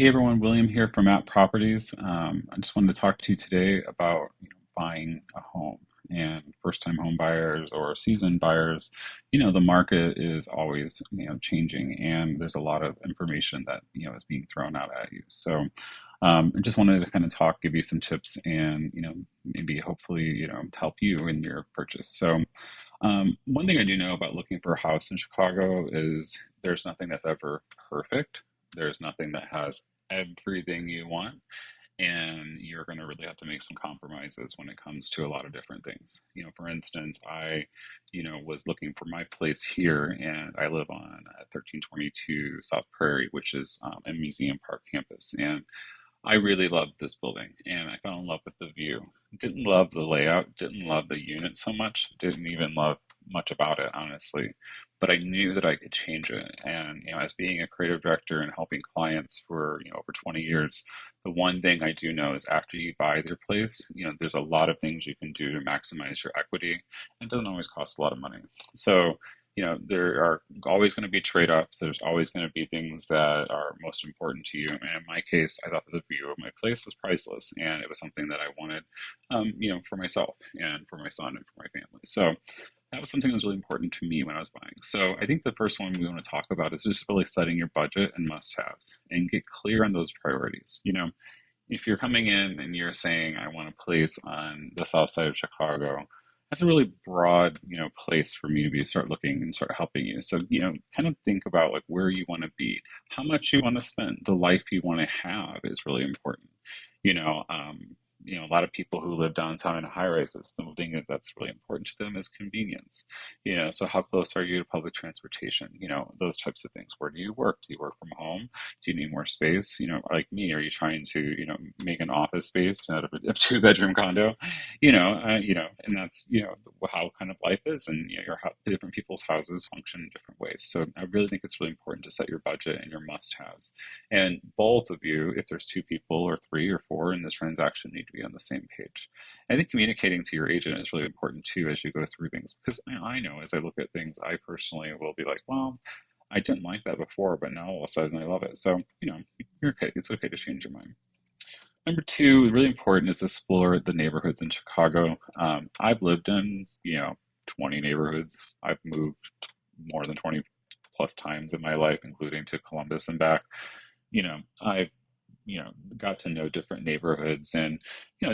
Hey everyone, William here from App Properties. I just wanted to talk to you today about buying a home and first-time home buyers or seasoned buyers. The market is always changing, and there's a lot of information that is being thrown out at you. So I just wanted to kind of talk, give you some tips, and maybe hopefully to help you in your purchase. So one thing I do know about looking for a house in Chicago is there's nothing that's ever perfect. There's nothing that has everything you want, and you're going to really have to make some compromises when it comes to a lot of different things. For instance, I was looking for my place here, and I live on 1322 South Prairie, which is a museum park campus, and I really loved this building, and I fell in love with the view. Didn't love the layout, didn't love the unit so much, didn't even love much about it, honestly. But I knew that I could change it. And, as being a creative director and helping clients for, over 20 years, the one thing I do know is after you buy their place, there's a lot of things you can do to maximize your equity. It doesn't always cost a lot of money. So, there are always going to be trade-offs. There's always going to be things that are most important to you. And in my case, I thought that the view of my place was priceless, and it was something that I wanted, for myself and for my son and for my family. So that was something that was really important to me when I was buying. So I think the first one we want to talk about is just really setting your budget and must-haves and get clear on those priorities. If you're coming in and you're saying, I want a place on the south side of Chicago, that's a really broad, place for me to be start looking and start helping you. So, kind of think about like where you want to be, how much you want to spend, the life you want to have is really important. You know, um, a lot of people who live downtown in high rises, the thing that's really important to them is convenience. So how close are you to public transportation? Those types of things. Where do you work? Do you work from home? Do you need more space? Like me, are you trying to, make an office space out of a two-bedroom condo? And that's, how kind of life is, and how different people's houses function in different ways. So I really think it's really important to set your budget and your must-haves. And both of you, if there's two people or three or four in this transaction, need to be on the same page. I think communicating to your agent is really important too as you go through things, because I know as I look at things, I personally will be like, well, I didn't like that before, but now all of a sudden I love it. So, you're okay. It's okay to change your mind. Number two, really important, is explore the neighborhoods in Chicago. I've lived in, 20 neighborhoods. I've moved more than 20 plus times in my life, including to Columbus and back. I've got to know different neighborhoods and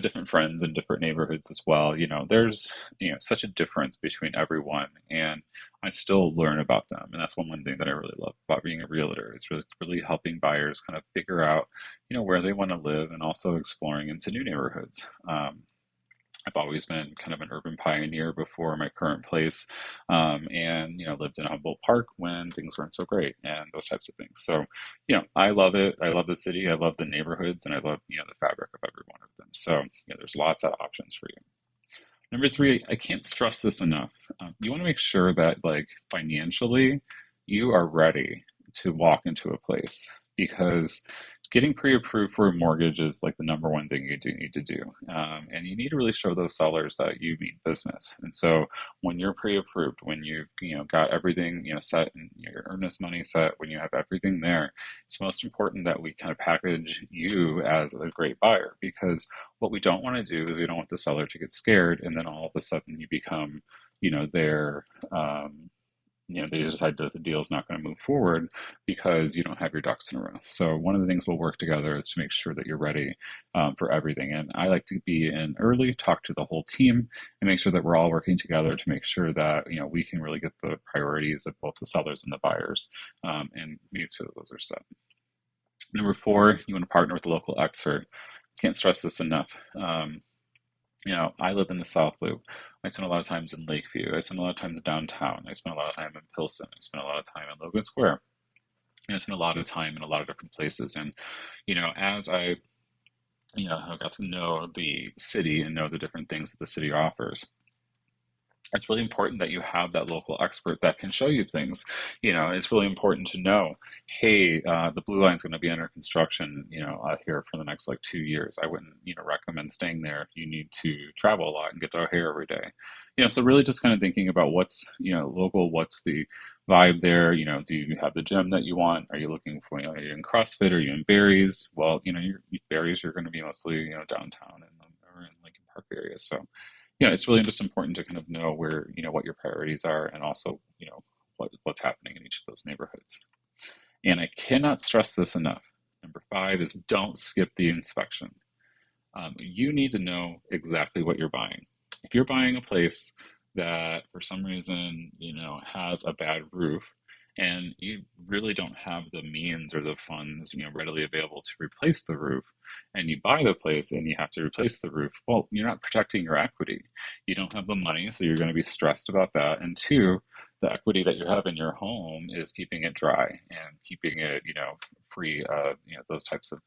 different friends in different neighborhoods as well. There's such a difference between everyone, and I still learn about them. And that's one thing that I really love about being a realtor, is really helping buyers kind of figure out where they want to live, and also exploring into new neighborhoods. I've always been kind of an urban pioneer before my current place, and lived in Humboldt Park when things weren't so great, and those types of things. So, I love it. I love the city. I love the neighborhoods, and I love the fabric of every one of them. So, there's lots of options for you. Number three, I can't stress this enough. You want to make sure that, like, financially, you are ready to walk into a place, because getting pre-approved for a mortgage is like the number one thing you do need to do. And you need to really show those sellers that you mean business. And so when you're pre-approved, when you've got everything set, and your earnest money set, when you have everything there, it's most important that we kind of package you as a great buyer, because what we don't want to do is we don't want the seller to get scared, and then all of a sudden you become their they decide that the deal is not going to move forward because you don't have your ducks in a row. So one of the things we'll work together is to make sure that you're ready for everything. And I like to be in early, talk to the whole team, and make sure that we're all working together to make sure that we can really get the priorities of both the sellers and the buyers, and make sure that those are set. Number four, you want to partner with a local expert. Can't stress this enough. I live in the South Loop. I spend a lot of times in Lakeview. I spend a lot of time downtown. I spend a lot of time in Pilsen. I spend a lot of time in Logan Square. And I spend a lot of time in a lot of different places. And, as I, have got to know the city and know the different things that the city offers, it's really important that you have that local expert that can show you things. It's really important to know, hey, the blue line's going to be under construction, out here for the next like 2 years. I wouldn't, recommend staying there if you need to travel a lot and get to O'Hare every day. So really just kind of thinking about what's, local, what's the vibe there. Do you have the gym that you want? Are you looking for, are you in CrossFit? Are you in Barry's? Well, your Barry's, you're going to be mostly, downtown or in Lincoln Park area. So, it's really just important to kind of know where, what your priorities are and also, what's happening in each of those neighborhoods. And I cannot stress this enough. Number five is don't skip the inspection. You need to know exactly what you're buying. If you're buying a place that for some reason, has a bad roof and you really don't have the means or the funds, readily available to replace the roof, and you buy the place and you have to replace the roof, well, you're not protecting your equity. You don't have the money, so you're going to be stressed about that. And two, the equity that you have in your home is keeping it dry and keeping it, free of, those types of,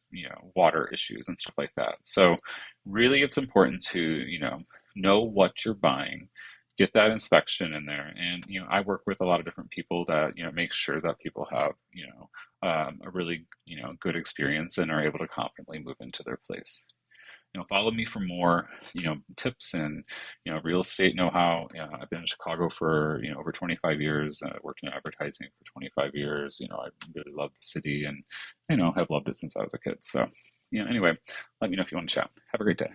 water issues and stuff like that. So really it's important to, know what you're buying, get that inspection in there. And, I work with a lot of different people that, make sure that people have, a really, good experience and are able to confidently move into their place. Follow me for more, tips and, real estate know-how. I've been in Chicago for, over 25 years, worked in advertising for 25 years. I really love the city and, have loved it since I was a kid. So, anyway, let me know if you want to chat. Have a great day.